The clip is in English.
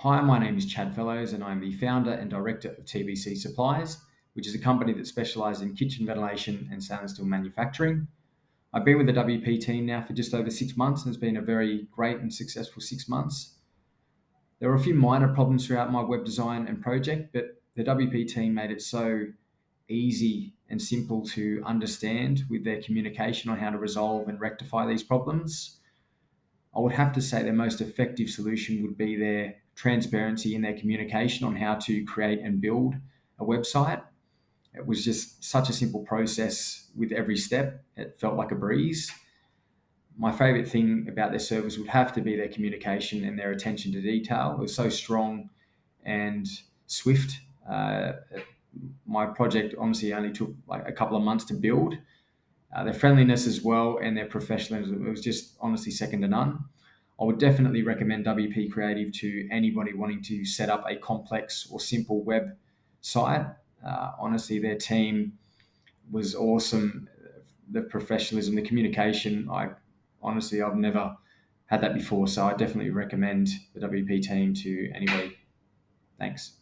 Hi, my name is Chad Fellows, and I'm the founder and director of TBC Supplies, which is a company that specialises in kitchen ventilation and stainless steel manufacturing. I've been with the WP team now for just over 6 months, and it's been a very great and successful 6 months. There were a few minor problems throughout my web design and project, but the WP team made it so easy and simple to understand with their communication on how to resolve and rectify these problems. I would have to say their most effective solution would be their transparency in their communication on how to create and build a website. It was just such a simple process with every step. It felt like a breeze. My favorite thing about their service would have to be their communication and their attention to detail. It was so strong and swift. My project honestly only took like a couple of months to build. Their friendliness as well and their professionalism, it was just honestly second to none. I would definitely recommend WP Creative to anybody wanting to set up a complex or simple web site. Honestly, their team was awesome. The professionalism, the communication, I've never had that before. So I definitely recommend the WP team to anybody. Thanks.